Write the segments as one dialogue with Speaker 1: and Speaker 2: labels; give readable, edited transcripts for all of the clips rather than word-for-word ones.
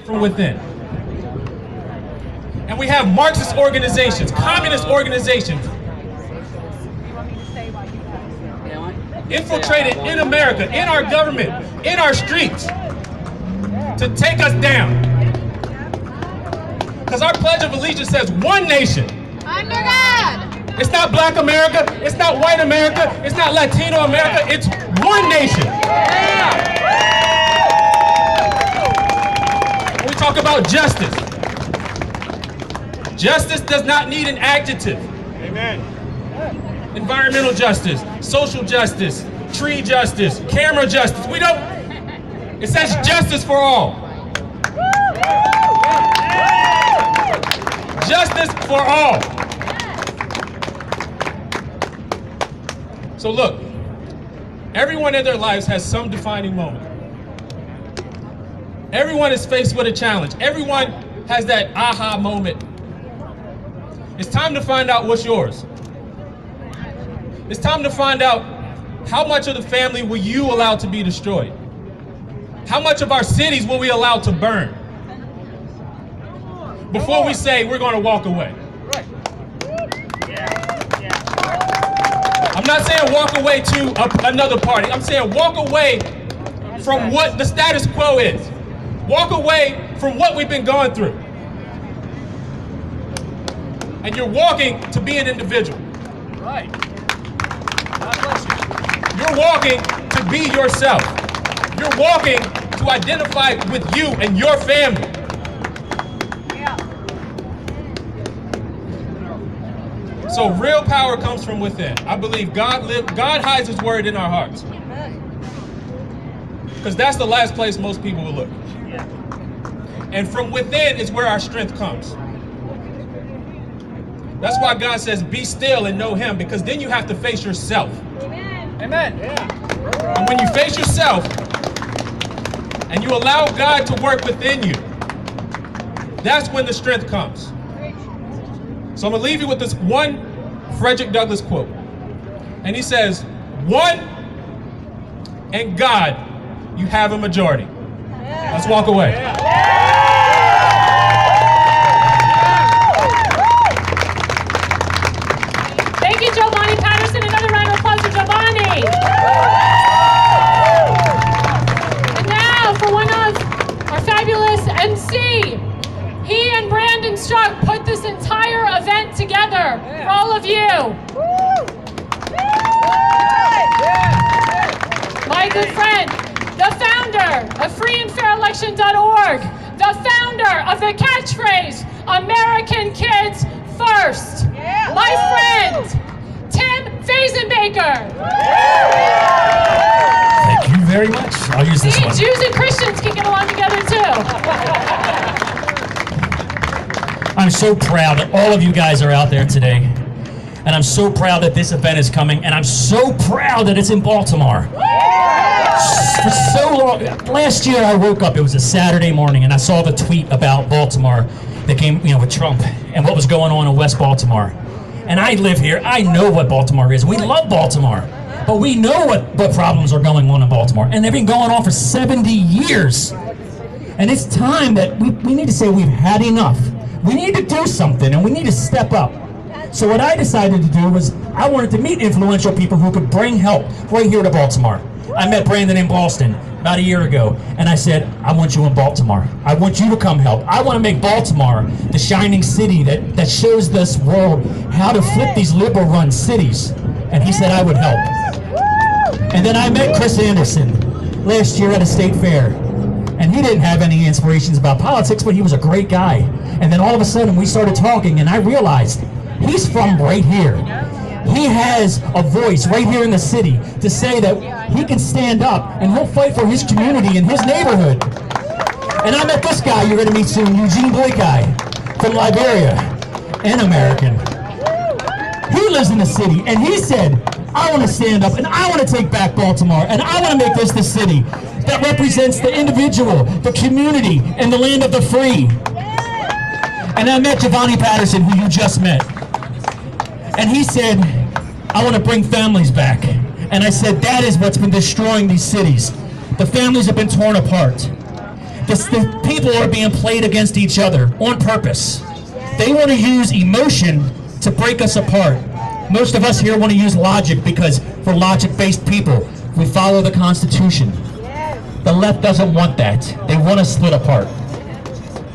Speaker 1: From within. And we have Marxist organizations, communist organizations infiltrated in America, in our government, in our streets to take us down. Because our Pledge of Allegiance says one nation.
Speaker 2: Under God.
Speaker 1: It's not Black America, it's not white America, it's not Latino America, it's one nation. When we talk about justice, justice does not need an adjective.
Speaker 3: Amen.
Speaker 1: Environmental justice, social justice, tree justice, camera justice. We don't, it says justice for all. Justice for all. So look, everyone in their lives has some defining moment. Everyone is faced with a challenge. Everyone has that aha moment. It's time to find out what's yours. It's time to find out how much of the family will you allow to be destroyed? How much of our cities will we allow to burn? Before we say we're going to walk away. I'm not saying walk away to another party. I'm saying walk away from what the status quo is. Walk away from what we've been going through. And you're walking to be an individual.
Speaker 3: Right. God bless you.
Speaker 1: You're walking to be yourself. You're walking to identify with you and your family. So real power comes from within. I believe God hides his word in our hearts. Because that's the last place most people will look. And from within is where our strength comes. That's why God says, be still and know him, because then you have to face yourself.
Speaker 3: Amen.
Speaker 1: And when you face yourself and you allow God to work within you, that's when the strength comes. So I'm going to leave you with this one Frederick Douglass quote. And he says, one and God, you have a majority. Let's walk away.
Speaker 2: Thank you, Jovani Patterson. Another round of applause for Jovani. And now for one of our fabulous MC. He and Brandon Struck put this entire event together for all of you. My good friend, the founder of freeandfairelection.org, the founder of the catchphrase, American Kids First, my friend, Tim Fazenbaker.
Speaker 4: Thank you very much. I'll use this
Speaker 2: See,
Speaker 4: one.
Speaker 2: Jews and Christians can get along together too.
Speaker 4: I'm so proud that all of you guys are out there today. And I'm so proud that this event is coming. And I'm so proud that it's in Baltimore. For so long, last year I woke up, it was a Saturday morning, and I saw the tweet about Baltimore that came, with Trump and what was going on in West Baltimore. And I live here, I know what Baltimore is. We love Baltimore, but we know what problems are going on in Baltimore. And they've been going on for 70 years. And it's time that we need to say we've had enough. We need to do something, and we need to step up. So what I decided to do was I wanted to meet influential people who could bring help right here to Baltimore. I met Brandon in Boston about a year ago, and I said, I want you in Baltimore. I want you to come help. I want to make Baltimore the shining city that shows this world how to flip these liberal-run cities. And he said I would help. And then I met Chris Anderson last year at a state fair. And he didn't have any inspirations about politics, but he was a great guy. And then all of a sudden we started talking, and I realized he's from right here. He has a voice right here in the city to say that he can stand up and he'll fight for his community and his neighborhood. And I met this guy you're going to meet soon, Eugene Blakey from Liberia, an American. He lives in the city, and he said, I want to stand up and I want to take back Baltimore, and I want to make this the city that represents the individual, the community, and the land of the free. And I met Jovani Patterson, who you just met. And he said, I want to bring families back. And I said, that is what's been destroying these cities. The families have been torn apart. The people are being played against each other on purpose. They want to use emotion to break us apart. Most of us here want to use logic because we're logic-based people. We follow the Constitution. The left doesn't want that. They want us split apart.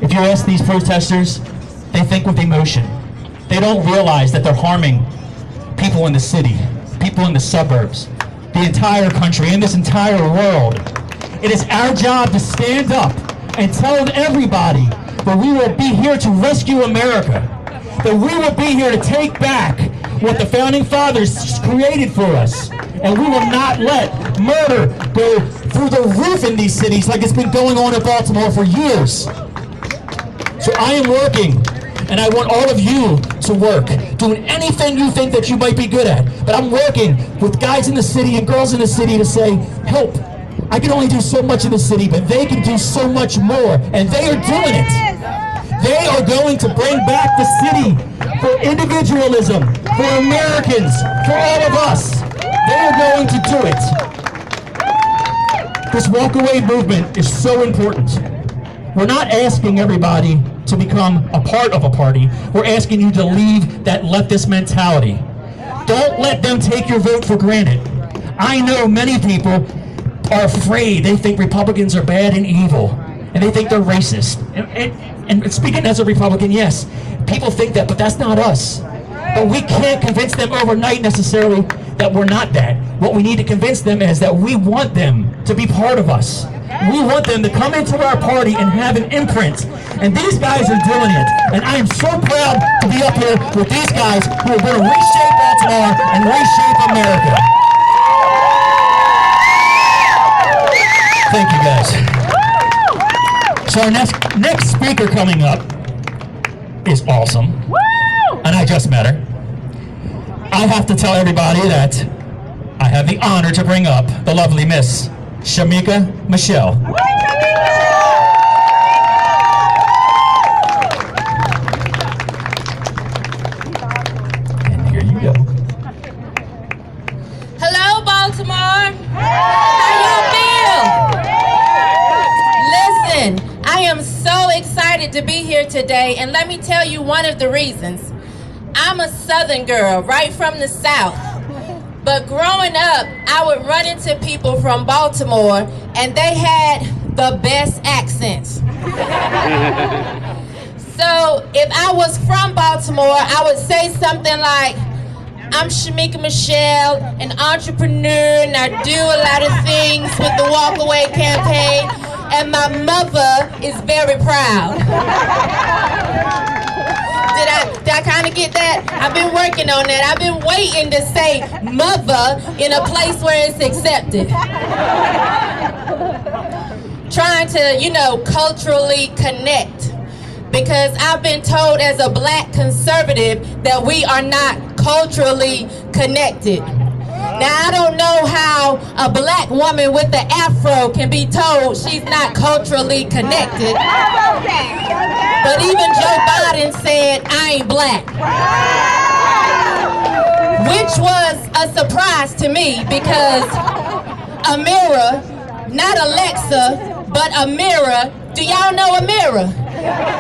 Speaker 4: If you ask these protesters, they think with emotion. They don't realize that they're harming people in the city, people in the suburbs, the entire country, and this entire world. It is our job to stand up and tell everybody that we will be here to rescue America, that we will be here to take back what the Founding Fathers created for us, and we will not let murder go through the roof in these cities like it's been going on in Baltimore for years. So I am working, and I want all of you to work, doing anything you think that you might be good at. But I'm working with guys in the city and girls in the city to say, help. I can only do so much in the city, but they can do so much more, and they are doing it. They are going to bring back the city for individualism, for Americans, for all of us. They are going to do it. This Walkaway movement is so important. We're not asking everybody to become a part of a party. We're asking you to leave that leftist mentality. Don't let them take your vote for granted. I know many people are afraid. They think Republicans are bad and evil, and they think they're racist. And speaking as a Republican, yes, people think that, but that's not us. But we can't convince them overnight necessarily that we're not that. What we need to convince them is that we want them to be part of us. We want them to come into our party and have an imprint. And these guys are doing it. And I am so proud to be up here with these guys who are going to reshape Baltimore and reshape America. Thank you, guys. So our next speaker coming up is awesome. And I just met her. I have to tell everybody that I have the honor to bring up the lovely Miss Shameka Michelle. And here you go.
Speaker 5: Hello, Baltimore. How y'all feel? Listen, I am so excited to be here today, and let me tell you one of the reasons. I'm a Southern girl, right from the South. But growing up, I would run into people from Baltimore, and they had the best accents. So if I was from Baltimore, I would say something like, I'm Shameka Michelle, an entrepreneur, and I do a lot of things with the Walkaway campaign, and my mother is very proud. Did I kind of get that? I've been working on that. I've been waiting to say mother in a place where it's accepted. Trying to, culturally connect. Because I've been told as a black conservative that we are not culturally connected. Now, I don't know how a black woman with the afro can be told she's not culturally connected. But even Joe Biden said, I ain't black. Which was a surprise to me because Amira, not Alexa, but Amira, do y'all know Amira?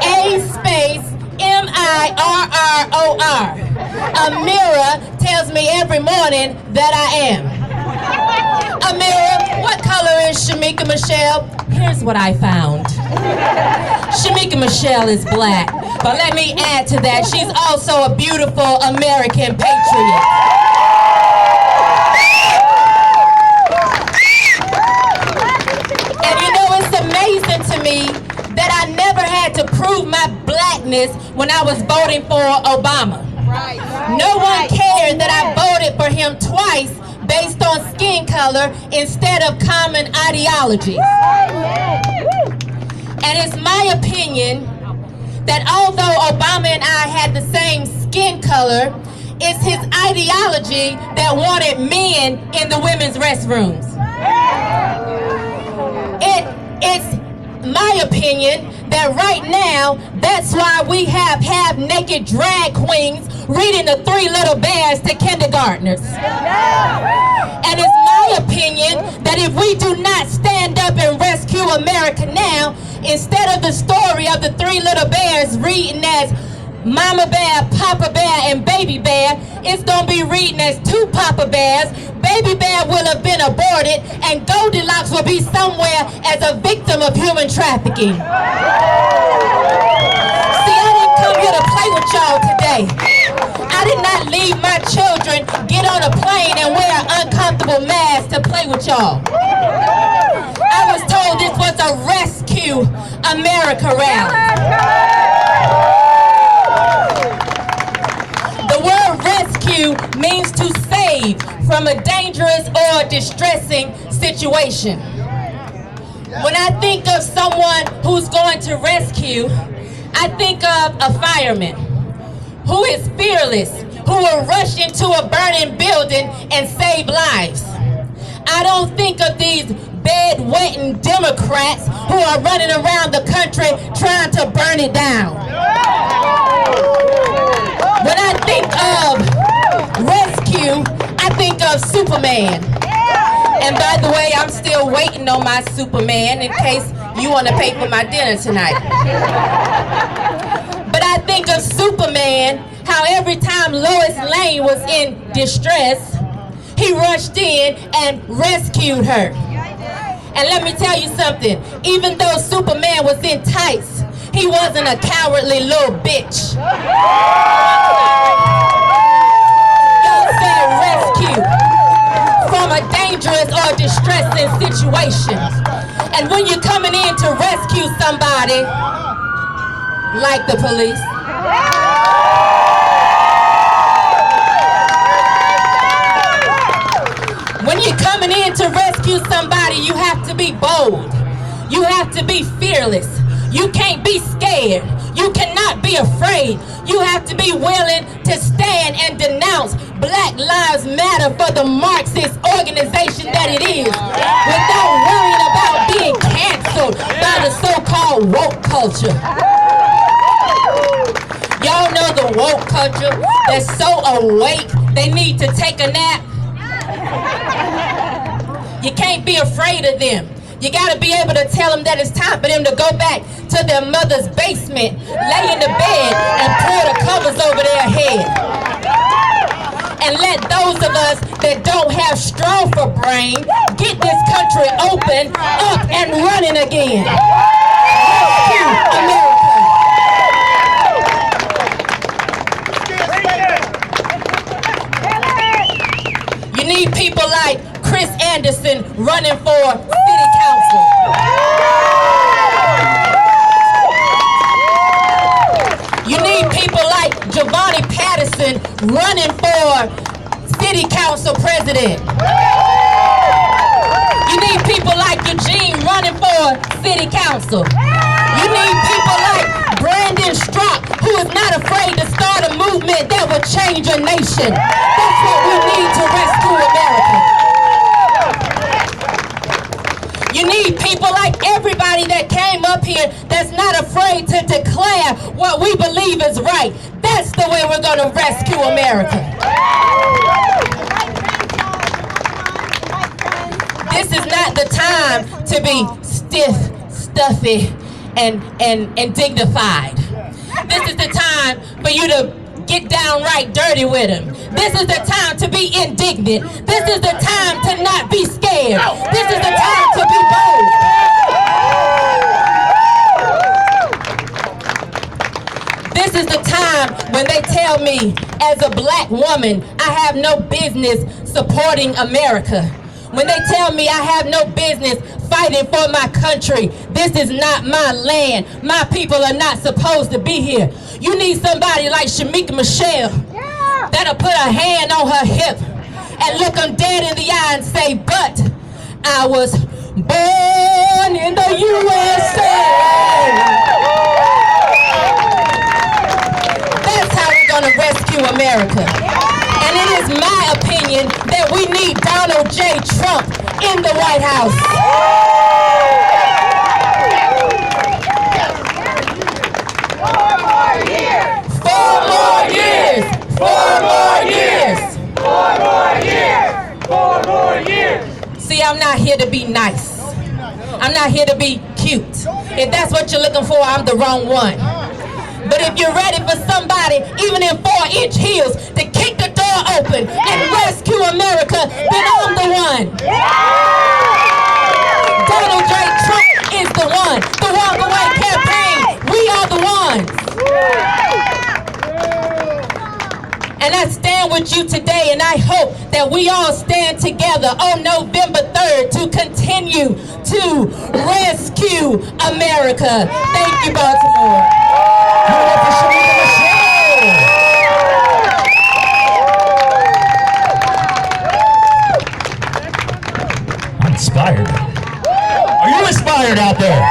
Speaker 5: A-M-I-R-R-O-R. Amira tells me every morning that I am. Amira, what color is Shameka Michelle? Here's what I found. Shameka Michelle is black, but let me add to that, she's also a beautiful American patriot. And it's amazing to me that I never had to prove my blackness when I was voting for Obama. No one cared that I voted for him twice based on skin color instead of common ideology. And it's my opinion that although Obama and I had the same skin color, it's his ideology that wanted men in the women's restrooms. It's my opinion that right now, that's why we have half-naked drag queens reading the Three Little Bears to kindergartners. And it's my opinion that if we do not stand up and rescue America now, instead of the story of the Three Little Bears reading as Mama Bear, Papa Bear, and Baby Bear, it's gonna be reading as two Papa Bears. Baby Bear will have been aborted, and Goldilocks will be somewhere as a victim of human trafficking. See, I didn't come here to play with y'all today. I did not leave my children get on a plane and wear an uncomfortable mask to play with y'all. I was told this was a Rescue America rally. The word rescue means to save from a dangerous or distressing situation. When I think of someone who's going to rescue, I think of a fireman who is fearless, who will rush into a burning building and save lives. I don't think of these bedwetting Democrats who are running around the country trying to burn it down. When I think of rescue, I think of Superman. And by the way, I'm still waiting on my Superman in case you want to pay for my dinner tonight. But I think of Superman, how every time Lois Lane was in distress, he rushed in and rescued her. And let me tell you something, even though Superman was in tights, he wasn't a cowardly little bitch. Y'all said rescue from a dangerous or distressing situation. And when you're coming in to rescue somebody, like the police, when you're coming in to rescue somebody, you have to be bold. You have to be fearless. You can't be scared. You cannot be afraid. You have to be willing to stand and denounce Black Lives Matter for the Marxist organization that it is, without worrying about being canceled by the so-called woke culture. Y'all know the woke culture that's so awake they need to take a nap? You can't be afraid of them. You gotta be able to tell them that it's time for them to go back to their mother's basement, lay in the bed, and pull the covers over their head. And let those of us that don't have straw for brain get this country open, up, and running again. Rescue America. You need people like Chris Anderson running for city council. You need people like Jovani Patterson running for city council president. You need people like Eugene running for city council. You need people like Brandon Strzok, who is not afraid to start a movement that will change a nation. That's what we need to rescue America. You need people like everybody that came up here that's not afraid to declare what we believe is right. That's the way we're going to rescue America. This is not the time to be stiff, stuffy, and dignified. This is the time for you to get downright dirty with him. This is the time to be indignant. This is the time to not be scared. This is the time to be bold. This is the time when they tell me, as a black woman, I have no business supporting America. When they tell me I have no business fighting for my country, this is not my land. My people are not supposed to be here. You need somebody like Shameka Michelle that'll put a hand on her hip and look them dead in the eye and say, but I was born in the USA. That's how we're gonna rescue America. And it is my opinion that we need Donald J. Trump in the White House. here to be nice. I'm not here to be cute. If that's what you're looking for, I'm the wrong one. But if you're ready for somebody, even in 4-inch heels, to kick the door open and rescue America, then I'm the one. Donald J. Trump is the one. The Walkaway campaign, we are the ones. And I stand with you today, and I hope that we all stand together on November 3rd to continue to rescue America. Thank you, Baltimore.
Speaker 4: Shameka Michelle. I'm inspired. Are you inspired out there?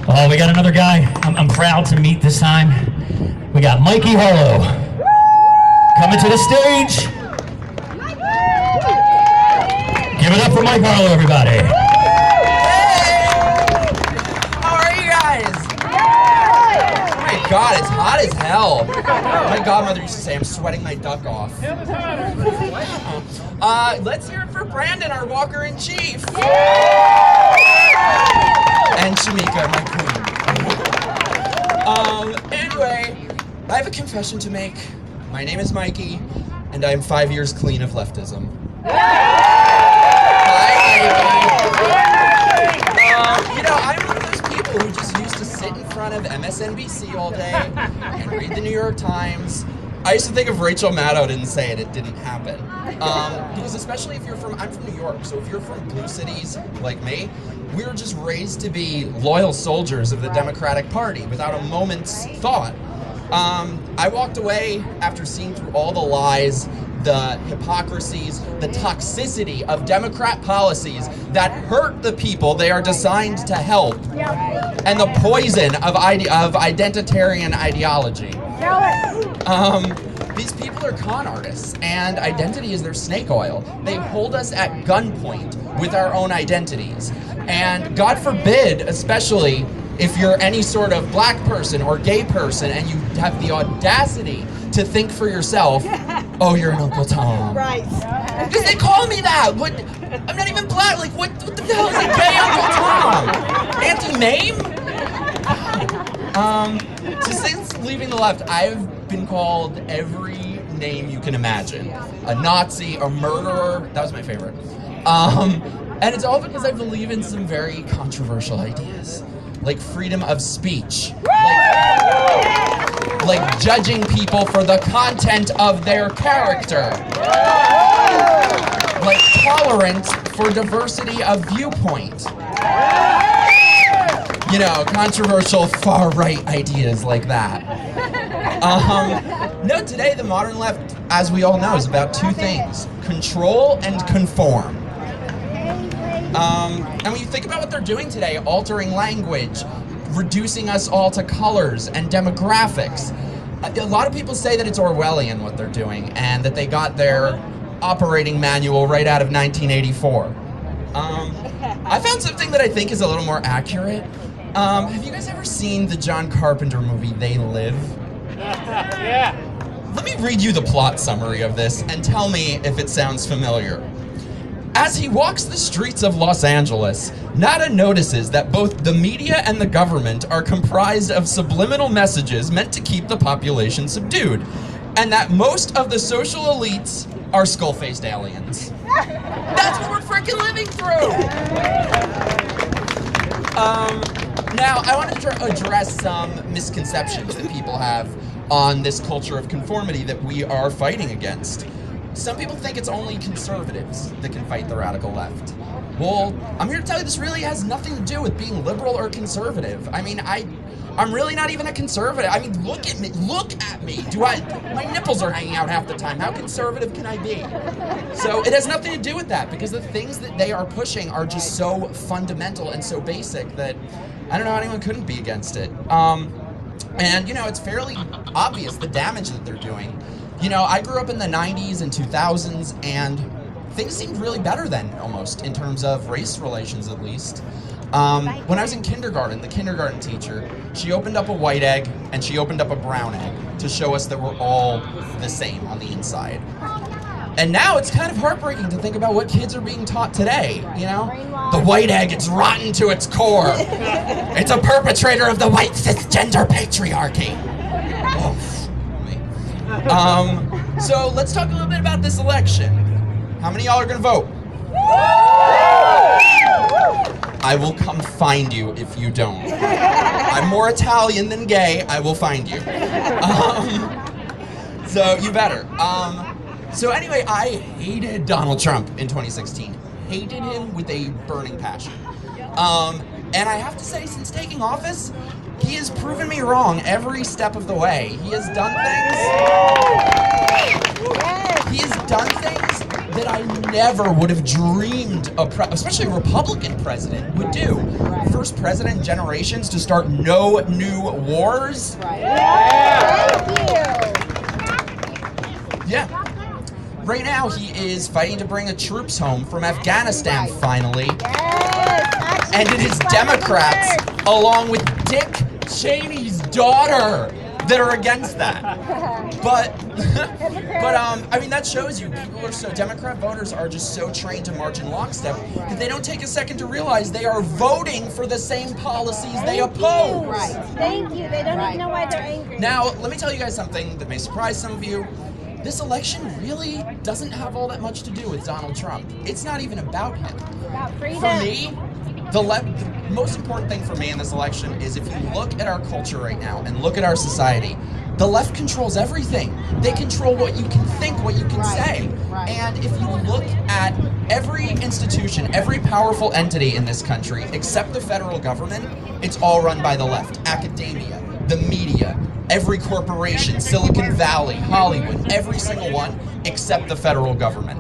Speaker 4: Oh, we got another guy I'm proud to meet this time. We got Mikey Harlow coming to the stage. Give it up for Mike Harlow, everybody.
Speaker 6: How are you guys? Oh my God, it's hot as hell. My godmother used to say I'm sweating my duck off. Let's hear it for Brandon, our walker-in-chief. And Shameka, my queen. Anyway, I have a confession to make. My name is Mikey, and I am 5 years clean of leftism. You know, I'm one of those people who just used to sit in front of MSNBC all day and read the New York Times. I used to think if Rachel Maddow didn't say it, it didn't happen. Because especially if I'm from New York, so if you're from blue cities like me, we were just raised to be loyal soldiers of the Democratic Party without a moment's thought. I walked away after seeing through all the lies, the hypocrisies, the toxicity of Democrat policies that hurt the people they are designed to help, and the poison of identitarian ideology. These people are con artists, and identity is their snake oil. They hold us at gunpoint with our own identities. And God forbid, especially if you're any sort of black person or gay person and you have the audacity to think for yourself, oh, you're an Uncle Tom. Right. Because they call me that. What? I'm not even black. Like, what the hell is a gay Uncle Tom? Auntie Mame? So since leaving the left, I've been called every name you can imagine. A Nazi, a murderer. That was my favorite. And it's all because I believe in some very controversial ideas. Like freedom of speech. Like judging people for the content of their character. Like tolerance for diversity of viewpoint. You know, controversial far-right ideas like that. No, today the modern left, as we all know, is about two things: control and conform. And when you think about what they're doing today, altering language, reducing us all to colors and demographics, a lot of people say that it's Orwellian what they're doing, and that they got their operating manual right out of 1984. I found something that I think is a little more accurate. Have you guys ever seen the John Carpenter movie, They Live?
Speaker 3: Yeah.
Speaker 6: Let me read you the plot summary of this and tell me if it sounds familiar. As he walks the streets of Los Angeles, Nada notices that both the media and the government are comprised of subliminal messages meant to keep the population subdued, and that most of the social elites are skull-faced aliens. That's what we're freaking living through! Now, I want to address some misconceptions that people have on this culture of conformity that we are fighting against. Some people think it's only conservatives that can fight the radical left. Well, I'm here to tell you this really has nothing to do with being liberal or conservative. I mean, I'm really not even a conservative. I mean, look at me. My nipples are hanging out half the time. How conservative can I be? So it has nothing to do with that, because the things that they are pushing are just so fundamental and so basic that I don't know how anyone couldn't be against it. And, you know, it's fairly obvious the damage that they're doing. You know, I grew up in the 90s and 2000s, and things seemed really better then, almost, in terms of race relations, at least. When I was in kindergarten, the kindergarten teacher, she opened up a white egg and she opened up a brown egg to show us that we're all the same on the inside. And now it's kind of heartbreaking to think about what kids are being taught today, you know? The white egg, it's rotten to its core. It's a perpetrator of the white cisgender patriarchy. So let's talk a little bit about this election. How many of y'all are gonna vote? I will come find you if you don't. I'm more Italian than gay, I will find you. So you better. So anyway, I hated Donald Trump in 2016. Hated him with a burning passion. And I have to say, since taking office, he has proven me wrong every step of the way. He has done things that I never would have dreamed especially a Republican president would do. First president in generations to start no new wars. Yeah. Right now, he is fighting to bring the troops home from Afghanistan, finally. And it is Democrats, along with Dick Cheney's daughter, that are against that. But I mean, that shows you Democrat voters are just so trained to march in lockstep that they don't take a second to realize they are voting for the same policies they oppose.
Speaker 7: Thank you. They don't even know why they're angry.
Speaker 6: Now, let me tell you guys something that may surprise some of you. This election really doesn't have all that much to do with Donald Trump. It's not even about him.
Speaker 7: About freedom.
Speaker 6: For me, the most important thing for me in this election is if you look at our culture right now and look at our society, the left controls everything. They control what you can think, what you can say. And if you look at every institution, every powerful entity in this country, except the federal government, it's all run by the left. Academia, the media, every corporation, Silicon Valley, Hollywood, every single one, except the federal government.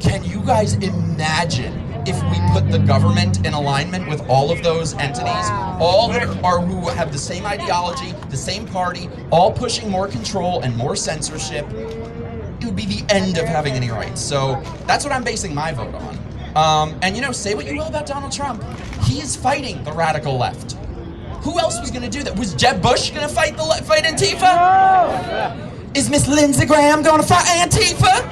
Speaker 6: Can you guys imagine if we put the government in alignment with all of those entities, all who have the same ideology, the same party, all pushing more control and more censorship? It would be the end of having any rights. So that's what I'm basing my vote on. And say what you will about Donald Trump, he is fighting the radical left. Who else was going to do that? Was Jeb Bush going to fight Antifa? No. Is Miss Lindsey Graham going to fight Antifa?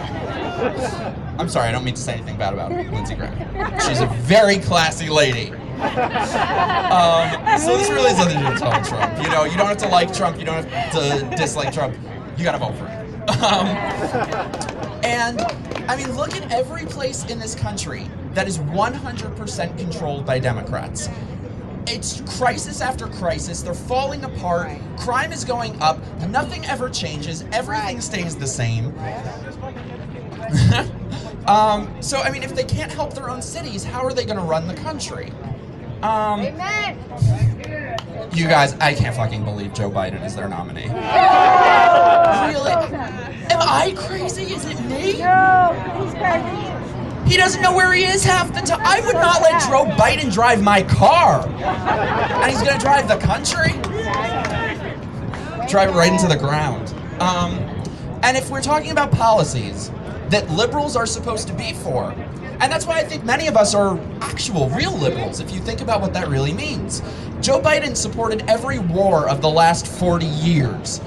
Speaker 6: I'm sorry, I don't mean to say anything bad about Lindsey Graham. She's a very classy lady. So this really is nothing to do with Donald Trump. You don't have to like Trump, you don't have to dislike Trump. You got to vote for him. And I mean, look at every place in this country that is 100% controlled by Democrats. It's crisis after crisis. They're falling apart. Crime is going up. Nothing ever changes. Everything stays the same. So, I mean, if they can't help their own cities, how are they going to run the country?
Speaker 7: Amen.
Speaker 6: You guys, I can't fucking believe Joe Biden is their nominee. Really? Am I crazy? Is it me?
Speaker 7: No, he's crazy.
Speaker 6: He doesn't know where he is half the time. I would not let Joe Biden drive my car. And he's going to drive the country? Drive it right into the ground. And if we're talking about policies that liberals are supposed to be for, and that's why I think many of us are actual, real liberals, if you think about what that really means. Joe Biden supported every war of the last 40 years.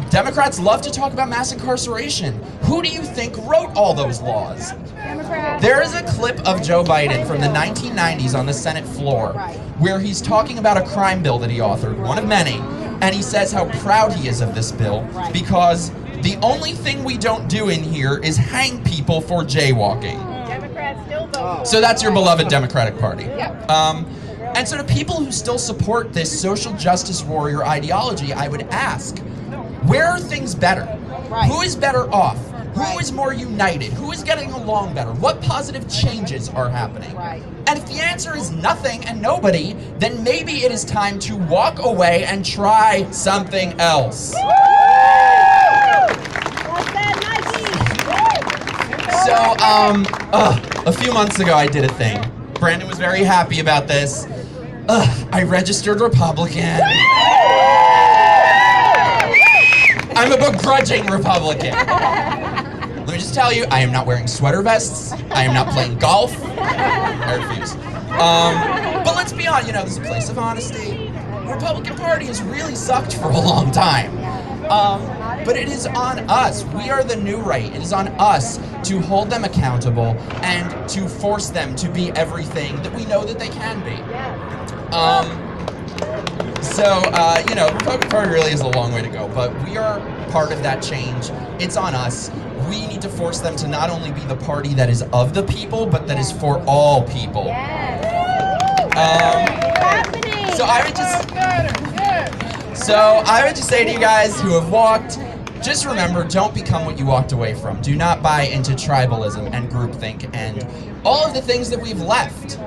Speaker 6: Democrats love to talk about mass incarceration. Who do you think wrote all those laws?
Speaker 7: Democrats.
Speaker 6: There is a clip of Joe Biden from the 1990s on the Senate floor where he's talking about a crime bill that he authored, one of many, and he says how proud he is of this bill because the only thing we don't do in here is hang people for jaywalking.
Speaker 7: Democrats still vote.
Speaker 6: So that's your beloved Democratic Party. And so to people who still support this social justice warrior ideology, I would ask, where are things better? Who is better off? Who is more united? Who is getting along better? What positive changes are happening? And if the answer is nothing and nobody, then maybe it is time to walk away and try something else. So, a few months ago I did a thing. Brandon was very happy about this. I registered Republican. I'm a begrudging Republican. Let me just tell you, I am not wearing sweater vests. I am not playing golf. I refuse. But let's be honest, this is a place of honesty. The Republican Party has really sucked for a long time. But it is on us. We are the new right. It is on us to hold them accountable and to force them to be everything that we know that they can be. Republican Party really is a long way to go, but we are part of that change. It's on us. We need to force them to not only be the party that is of the people, but that is for all people. So I would just say to you guys who have walked, just remember, don't become what you walked away from. Do not buy into tribalism and groupthink and all of the things that we've left.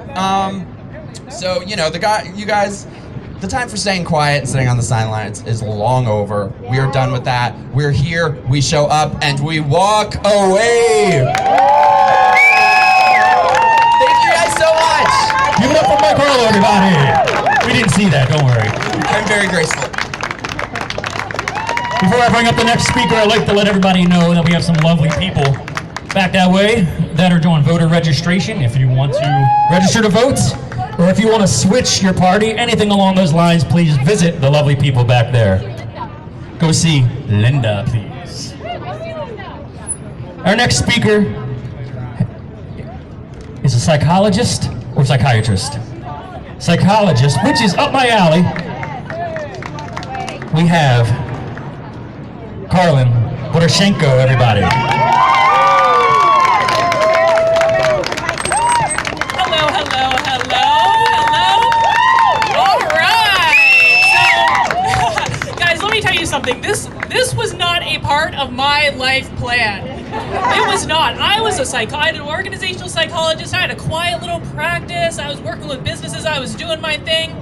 Speaker 6: The time for staying quiet and sitting on the sidelines is long over. We are done with that. We're here, we show up, and we walk away. Thank you guys so much.
Speaker 4: Give it up for Mike Harlow, everybody. We didn't see that, don't worry.
Speaker 6: I'm very graceful.
Speaker 4: Before I bring up the next speaker, I'd like to let everybody know that we have some lovely people back that way that are doing voter registration. If you want to register to vote, or if you want to switch your party, anything along those lines, please visit the lovely people back there. Go see Linda, please. Our next speaker is a psychologist or psychiatrist. Psychologist, which is up my alley. We have Karlyn Borysenko, everybody.
Speaker 2: Something. This was not a part of my life plan. It was not. I was I had an organizational psychologist. I had a quiet little practice. I was working with businesses. I was doing my thing.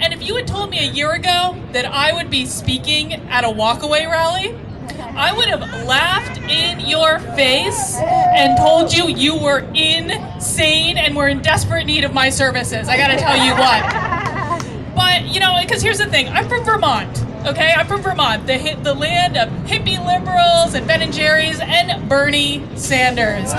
Speaker 2: And if you had told me a year ago that I would be speaking at a Walkaway rally, I would have laughed in your face and told you you were insane and were in desperate need of my services. I gotta tell you what. But, because here's the thing. I'm from Vermont. Okay, I'm from Vermont, the land of hippie liberals and Ben and Jerry's and Bernie Sanders.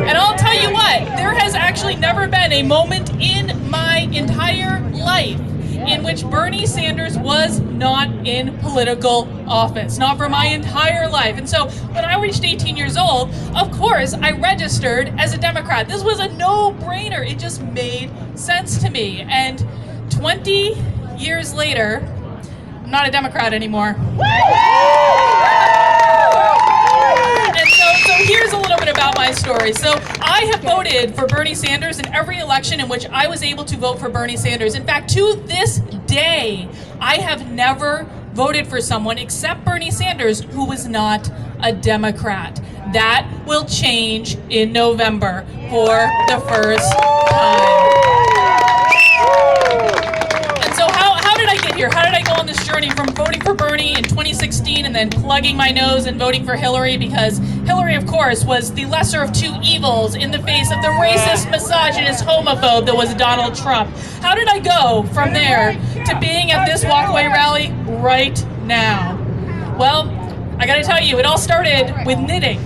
Speaker 2: And I'll tell you what, there has actually never been a moment in my entire life in which Bernie Sanders was not in political office, not for my entire life. And so when I reached 18 years old, of course, I registered as a Democrat. This was a no-brainer. It just made sense to me. And 20 years later, I'm not a Democrat anymore. And so here's a little bit about my story. So I have voted for Bernie Sanders in every election in which I was able to vote for Bernie Sanders. In fact, to this day, I have never voted for someone except Bernie Sanders who was not a Democrat. That will change in November for the first time. So how did I get here? How did I go on this journey from voting for Bernie in 2016 and then plugging my nose and voting for Hillary? Because Hillary, of course, was the lesser of two evils in the face of the racist, misogynist, homophobe that was Donald Trump. How did I go from there to being at this Walkaway rally right now? Well, I gotta tell you, it all started with knitting.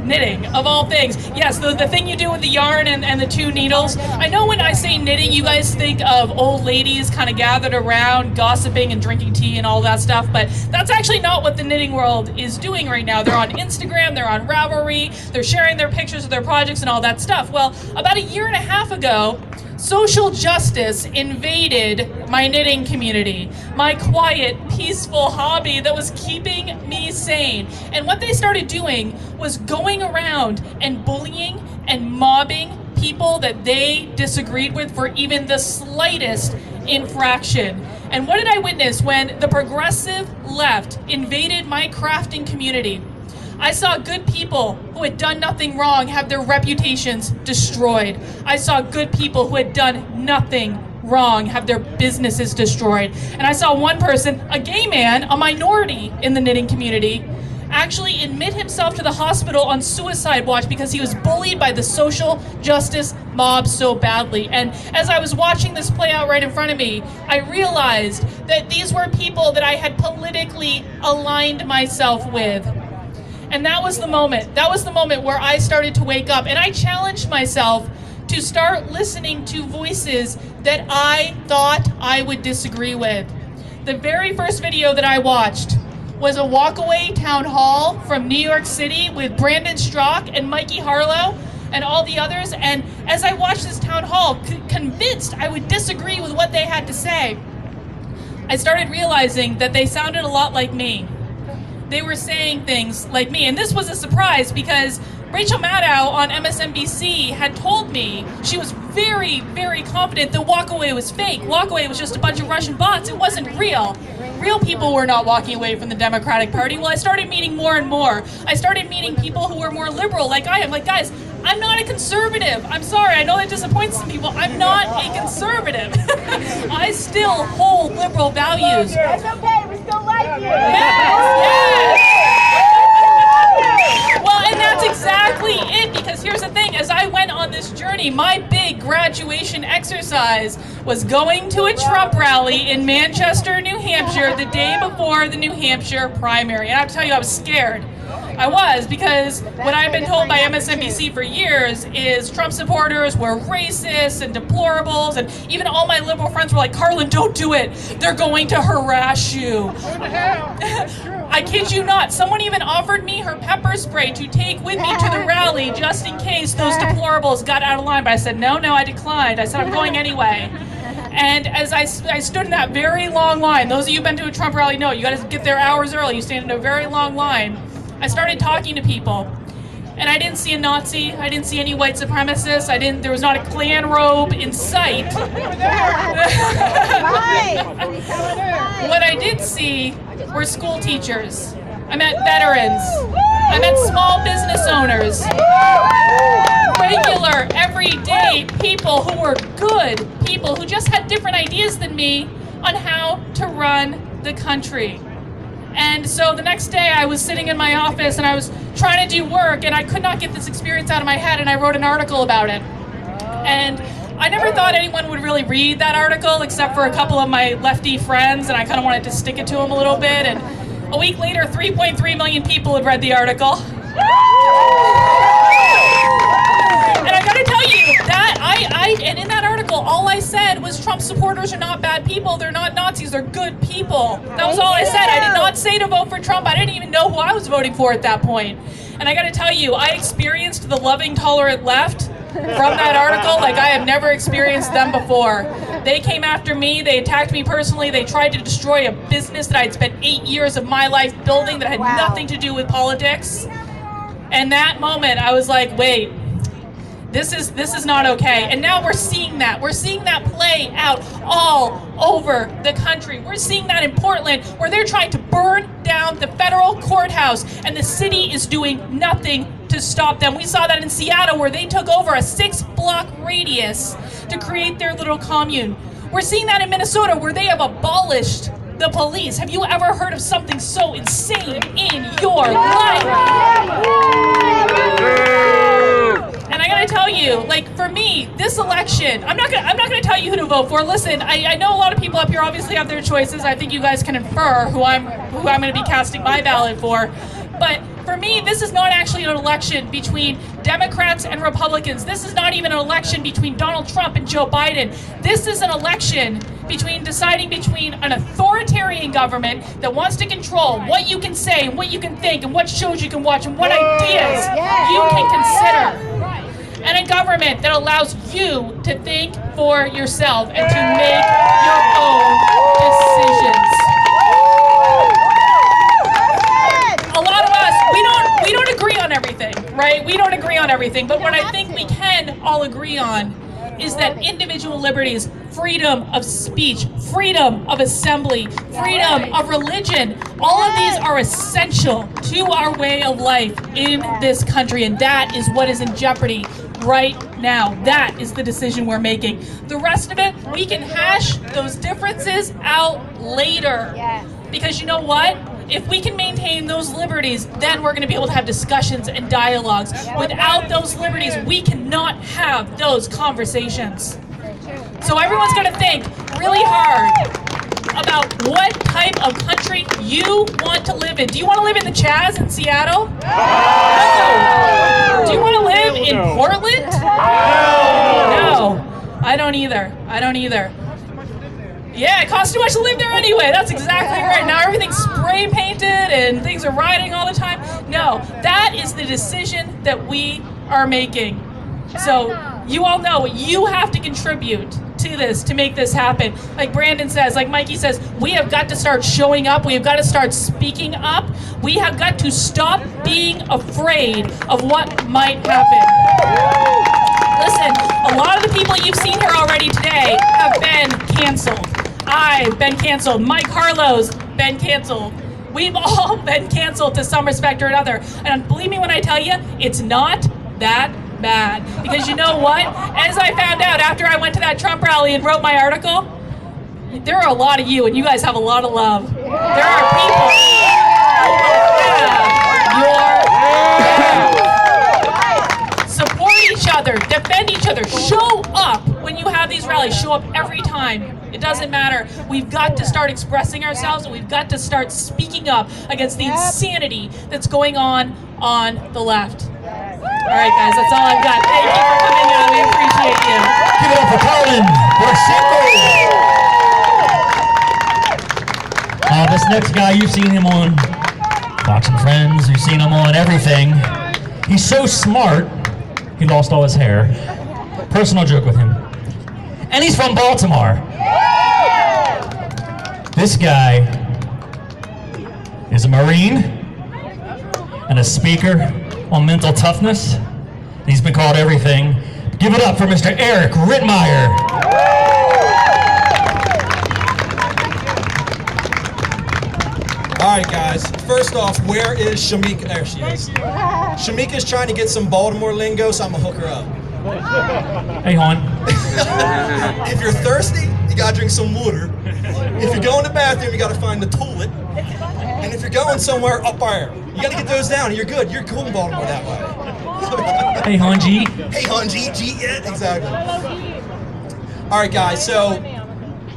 Speaker 2: Knitting, of all things. Yes, the thing you do with the yarn and the two needles. I know when I say knitting, you guys think of old ladies kind of gathered around, gossiping and drinking tea and all that stuff, but that's actually not what the knitting world is doing right now. They're on Instagram, they're on Ravelry, they're sharing their pictures of their projects and all that stuff. Well, about a year and a half ago, social justice invaded my knitting community, my quiet, peaceful hobby that was keeping me sane. And what they started doing was going around and bullying and mobbing people that they disagreed with for even the slightest infraction. And what did I witness when the progressive left invaded my crafting community? I saw good people who had done nothing wrong have their reputations destroyed. I saw good people who had done nothing wrong have their businesses destroyed. And I saw one person, a gay man, a minority in the knitting community, actually admit himself to the hospital on suicide watch because he was bullied by the social justice mob so badly. And as I was watching this play out right in front of me, I realized that these were people that I had politically aligned myself with. And that was the moment. That was the moment where I started to wake up. And I challenged myself to start listening to voices that I thought I would disagree with. The very first video that I watched was a Walkaway town hall from New York City with Brandon Strzok and Mikey Harlow and all the others. And as I watched this town hall, convinced I would disagree with what they had to say, I started realizing that they sounded a lot like me. They were saying things like me. And this was a surprise because Rachel Maddow on MSNBC had told me, she was very, very confident that Walkaway was fake. Walkaway was just a bunch of Russian bots. It wasn't real. Real people were not walking away from the Democratic Party. Well, I started meeting more and more. I started meeting people who were more liberal like I am. Like, guys, I'm not a conservative. I'm sorry, I know that disappoints some people. I'm not a conservative. I still hold liberal values.
Speaker 7: That's okay, we still like you.
Speaker 2: Yes. Well, and that's exactly it, because here's the thing. As I went on this journey, my big graduation exercise was going to a Trump rally in Manchester, New Hampshire, the day before the New Hampshire primary. And I have to tell you, I was scared. I was, because what I've been told by MSNBC for years is Trump supporters were racist and deplorables, and even all my liberal friends were like, Karlyn, don't do it. They're going to harass you. I kid you not. Someone even offered me her pepper spray to take with me to the rally just in case those deplorables got out of line. But I said, no, I declined. I said, I'm going anyway. And as I stood in that very long line, those of you who've been to a Trump rally know, you got to get there hours early. You stand in a very long line. I started talking to people, and I didn't see a Nazi. I didn't see any white supremacists. There was not a Klan robe in sight. What I did see were school teachers. I met veterans. I met small business owners. Regular, everyday people who were good people who just had different ideas than me on how to run the country. And so the next day I was sitting in my office and I was trying to do work, and I could not get this experience out of my head, and I wrote an article about it. And I never thought anyone would really read that article except for a couple of my lefty friends, and I kind of wanted to stick it to them a little bit. And a week later, 3.3 million people had read the article. And I gotta tell you, that and in that article, all I said was Trump supporters are not bad people, they're not Nazis, they're good people. That was all I said. I did not say to vote for Trump. I didn't even know who I was voting for at that point. And I gotta tell you, I experienced the loving, tolerant left from that article like I have never experienced them before. They came after me, they attacked me personally, they tried to destroy a business that I'd spent 8 years of my life building that had nothing to do with politics. And that moment, I was like, wait, this is not okay. And now we're seeing that. We're seeing that play out all over the country. We're seeing that in Portland, where they're trying to burn down the federal courthouse, and the city is doing nothing to stop them. We saw that in Seattle, where they took over a 6-block radius to create their little commune. We're seeing that in Minnesota, where they have abolished the police. Have you ever heard of something so insane in your life? And I gotta tell you, like, for me, this election, I'm not gonna tell you who to vote for. Listen, I know a lot of people up here obviously have their choices. I think you guys can infer who I'm gonna be casting my ballot for. But for me, this is not actually an election between Democrats and Republicans. This is not even an election between Donald Trump and Joe Biden. This is an election deciding between an authoritarian government that wants to control what you can say and what you can think and what shows you can watch and what ideas you can consider. And a government that allows you to think for yourself and to make your own decisions. A lot of us, we don't agree on everything, right? We don't agree on everything, but what I think we can all agree on is that individual liberties, freedom of speech, freedom of assembly, freedom of religion, all of these are essential to our way of life in this country, and that is what is in jeopardy right now. That is the decision we're making. The rest of it, we can hash those differences out later. Because you know what? If we can maintain those liberties, then we're going to be able to have discussions and dialogues. Without those liberties, we cannot have those conversations. So everyone's going to think really hard about what type of country you want to live in. Do you want to live in the Chaz in Seattle? No. Do you want to live in Portland? No. I don't either. Yeah, it costs too much to live there anyway. That's exactly right. Now everything's spray painted and things are rioting all the time. No, that is the decision that we are making. So you all know you have to contribute to this to make this happen. Like Brandon says, like Mikey says, we have got to start showing up. We have got to start speaking up. We have got to stop being afraid of what might happen. Listen, a lot of the people you've seen here already today have been canceled. I've been canceled. Mike Harlow's been canceled. We've all been canceled to some respect or another. And believe me when I tell you, it's not that bad. Because you know what? As I found out after I went to that Trump rally and wrote my article, there are a lot of you, and you guys have a lot of love. There are people who have your back. Support each other, defend each other, show up when you have these rallies, show up every time. It doesn't matter. We've got to start expressing ourselves, and we've got to start speaking up against the insanity that's going on the left. All right, guys, that's all I've got. Thank you for coming out. We appreciate you.
Speaker 4: Give it up for Karlyn Borysenko. This next guy, you've seen him on Fox and Friends. You've seen him on everything. He's so smart, he lost all his hair. Personal joke with him. And he's from Baltimore. This guy is a Marine and a speaker on mental toughness. He's been called everything. Give it up for Mr. Eric Ritmeyer.
Speaker 8: All right, guys. First off, where is Shameka? There she is. Shameka's trying to get some Baltimore lingo, so I'm gonna hook her up.
Speaker 4: Hey, hon.
Speaker 8: If you're thirsty, you gotta drink some water. If you go in the bathroom, you gotta find the toilet. And if you're going somewhere up there, you gotta get those down and you're good. You're cool in Baltimore that way.
Speaker 4: Hey, hon G.
Speaker 8: Hey, hon G, yeah, exactly. All right, guys, so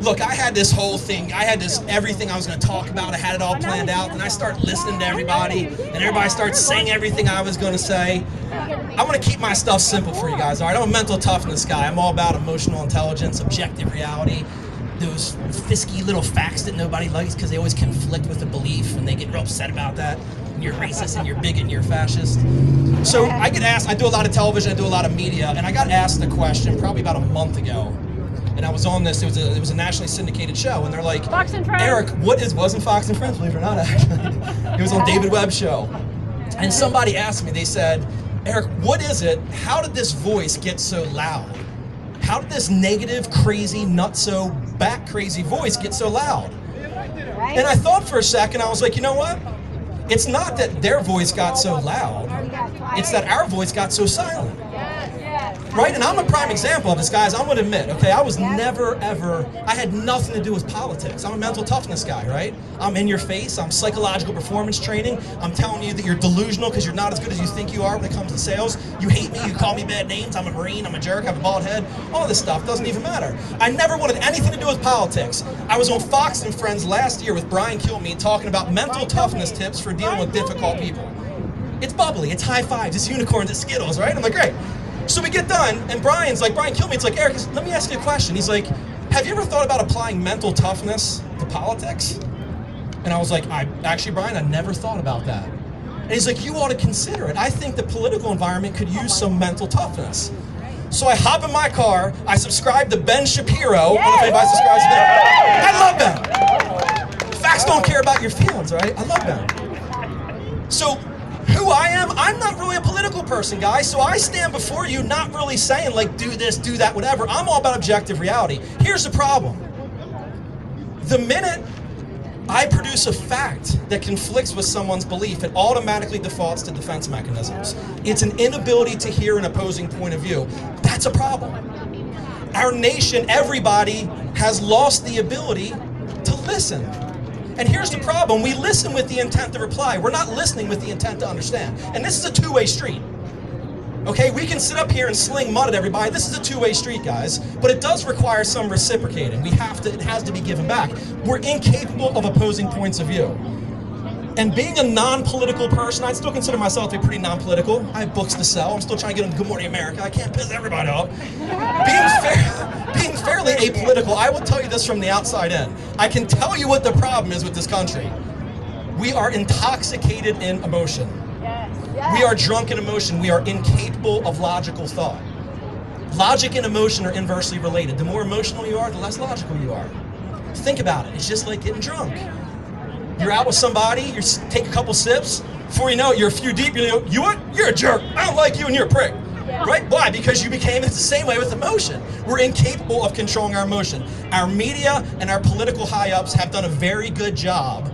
Speaker 8: look, I had this whole thing. I had everything I was gonna talk about. I had it all planned out. And I started listening to everybody, and everybody starts saying everything I was gonna say. I wanna keep my stuff simple for you guys, all right? I'm a mental toughness guy. I'm all about emotional intelligence, objective reality, those fisky little facts that nobody likes because they always conflict with a belief and they get real upset about that. And you're racist and you're bigot and you're fascist. So I get asked, I do a lot of television, I do a lot of media, and I got asked a question probably about a month ago. And I was on this, it was a nationally syndicated show, and they're like,
Speaker 7: Fox and Friends.
Speaker 8: Eric, wasn't Fox and Friends, believe it or not, actually. It was on David Webb's show. And somebody asked me, they said, Eric, what is it, how did this voice get so loud? How did this negative, crazy, nutso, back crazy voice get so loud? And I thought for a second, I was like, you know what? It's not that their voice got so loud, it's that our voice got so silent. Right? And I'm a prime example of this, guys. I'm gonna admit, okay, I was never, ever, I had nothing to do with politics. I'm a mental toughness guy, right? I'm in your face, I'm psychological performance training. I'm telling you that you're delusional because you're not as good as you think you are when it comes to sales. You hate me, you call me bad names, I'm a Marine, I'm a jerk, I have a bald head. All this stuff doesn't even matter. I never wanted anything to do with politics. I was on Fox and Friends last year with Brian Kilmeade talking about mental toughness tips for dealing with difficult people. It's bubbly, it's high fives, it's unicorns, it's Skittles, right? I'm like, great. So we get done, and Brian Kilmeade's like, Eric, let me ask you a question. He's like, have you ever thought about applying mental toughness to politics? And I was like, Brian, I never thought about that. And he's like, you ought to consider it. I think the political environment could use some mental toughness. So I hop in my car, I subscribe to Ben Shapiro. I don't know if anybody subscribes to Ben. I love Ben. Facts don't care about your feelings, right? I love Ben. So who I am, I'm not really a political person, guys, so I stand before you not really saying, like, do this, do that, whatever. I'm all about objective reality. Here's the problem. The minute I produce a fact that conflicts with someone's belief, it automatically defaults to defense mechanisms. It's an inability to hear an opposing point of view. That's a problem. Our nation, everybody, has lost the ability to listen. And here's the problem, we listen with the intent to reply. We're not listening with the intent to understand. And this is a two-way street. Okay, we can sit up here and sling mud at everybody. This is a two-way street, guys. But it does require some reciprocating. It has to be given back. We're incapable of opposing points of view. And being a non-political person, I still consider myself to be pretty non-political. I have books to sell. I'm still trying to get on Good Morning America. I can't piss everybody off. Being fair entirely apolitical. I will tell you this from the outside in. I can tell you what the problem is with this country. We are intoxicated in emotion. We are drunk in emotion. We are incapable of logical thought. Logic and emotion are inversely related. The more emotional you are, the less logical you are. Think about it. It's just like getting drunk. You're out with somebody, you take a couple sips, before you know it, you're a few deep, you what? You're a jerk. I don't like you and you're a prick. Right? Why? Because you became, it's the same way with emotion. We're incapable of controlling our emotion. Our media and our political high-ups have done a very good job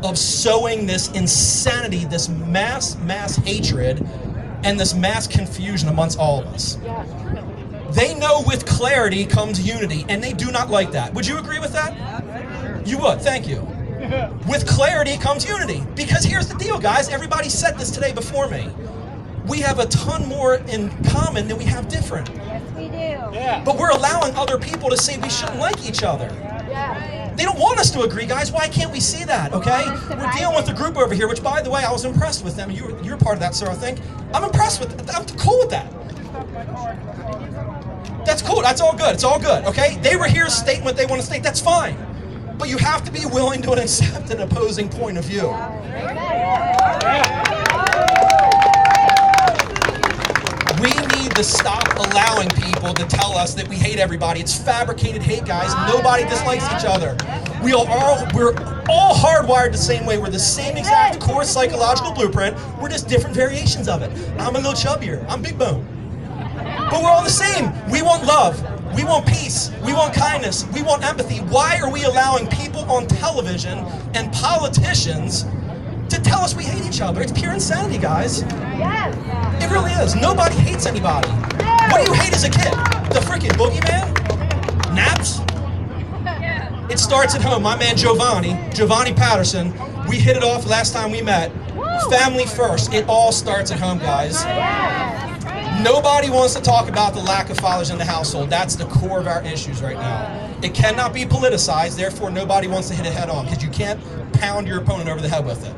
Speaker 8: of sowing this insanity, this mass hatred, and this mass confusion amongst all of us. They know with clarity comes unity, and they do not like that. Would you agree with that? You would, thank you. With clarity comes unity. Because here's the deal, guys. Everybody said this today before me. We have a ton more in common than we have different.
Speaker 7: Yes, we do.
Speaker 8: But we're allowing other people to say we shouldn't like each other. They don't want us to agree, guys. Why can't we see that, okay? We're dealing with a group over here, which, by the way, I was impressed with them. You're part of that, sir, I think. I'm impressed with it. I'm cool with that. That's cool. That's all good. It's all good, okay? They were here stating what they want to state. That's fine. But you have to be willing to accept an opposing point of view. We need to stop allowing people to tell us that we hate everybody. It's fabricated hate, guys. Nobody dislikes each other. We're all hardwired the same way. We're the same exact core psychological blueprint. We're just different variations of it. I'm a little chubbier. I'm big bone. But we're all the same. We want love. We want peace. We want kindness. We want empathy. Why are we allowing people on television and politicians to tell us we hate each other? It's pure insanity, guys. It really is. Nobody hates anybody. What do you hate as a kid? The freaking boogeyman? Naps? It starts at home. My man Jovani Patterson, we hit it off last time we met. Family first. It all starts at home, guys. Nobody wants to talk about the lack of fathers in the household. That's the core of our issues right now. It cannot be politicized, therefore nobody wants to hit it head on, because you can't pound your opponent over the head with it.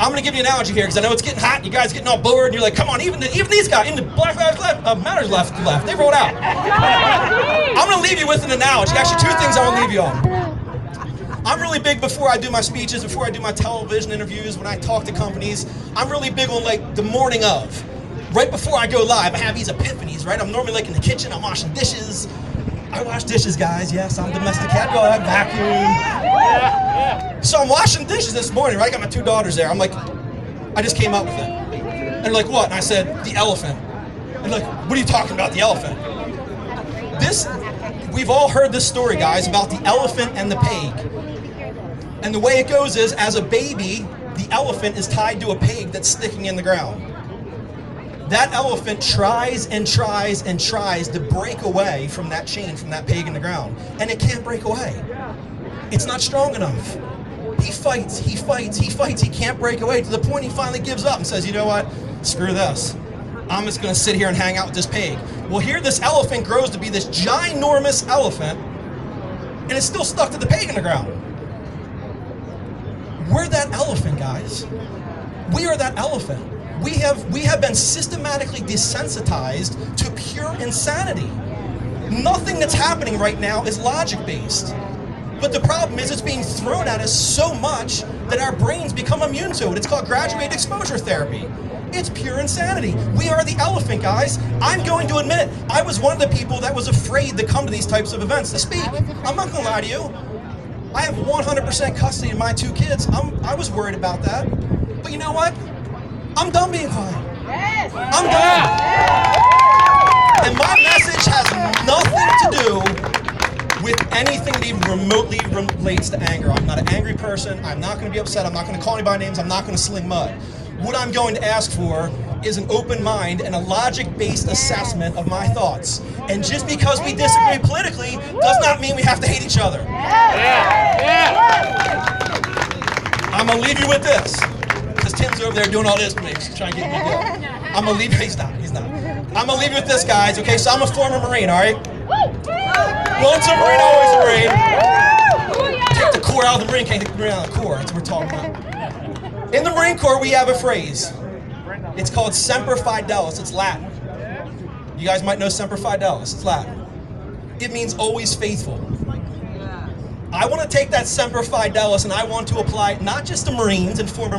Speaker 8: I'm going to give you an analogy here, because I know it's getting hot, you guys are getting all bored, and you're like, come on, even these guys, even the Black Lives Matters left, they rolled out. I'm going to leave you with an analogy. Actually, two things I want to leave you on. I'm really big before I do my speeches, before I do my television interviews, when I talk to companies, I'm really big on like the morning of. Right before I go live, I have these epiphanies, right? I'm normally like in the kitchen, I'm washing dishes. I wash dishes, guys. Yes, I'm domestic cat. Go ahead, vacuum. So I'm washing dishes this morning, right? I got my two daughters there. I'm like, I just came up with it. And they're like, what? And I said, the elephant. And they're like, what are you talking about, the elephant? We've all heard this story, guys, about the elephant and the pig. And the way it goes is, as a baby, the elephant is tied to a peg that's sticking in the ground. That elephant tries and tries and tries to break away from that chain, from that peg in the ground. And it can't break away. It's not strong enough. He fights, he fights, he fights. He can't break away to the point he finally gives up and says, you know what? Screw this. I'm just going to sit here and hang out with this peg. Well, here this elephant grows to be this ginormous elephant, and it's still stuck to the peg in the ground. We're that elephant, guys. We are that elephant. We have been systematically desensitized to pure insanity. Nothing that's happening right now is logic-based. But the problem is it's being thrown at us so much that our brains become immune to it. It's called graduated exposure therapy. It's pure insanity. We are the elephant, guys. I'm going to admit, I was one of the people that was afraid to come to these types of events to speak. I'm not going to lie to you. I have 100% custody of my two kids. I was worried about that. But you know what? I'm done being quiet. I'm done. And my message has nothing to do with anything that even remotely relates to anger. I'm not an angry person. I'm not going to be upset. I'm not going to call anybody names. I'm not going to sling mud. What I'm going to ask for is an open mind and a logic-based assessment of my thoughts. And just because we disagree politically does not mean we have to hate each other. I'm going to leave you with this. Because Tim's over there doing all this for me, just trying to get me going. I'm going to leave you, he's not. I'm going to leave you with this, guys, okay? So I'm a former Marine, all right? Once a Marine, always a Marine. Take the core out of the Marine, can't take the Marine out of the core. That's what we're talking about. In the Marine Corps, we have a phrase. It's called Semper Fidelis. It's Latin. You guys might know Semper Fidelis. It's Latin. it means always faithful. I want to take that Semper Fidelis and I want to apply it not just to Marines and former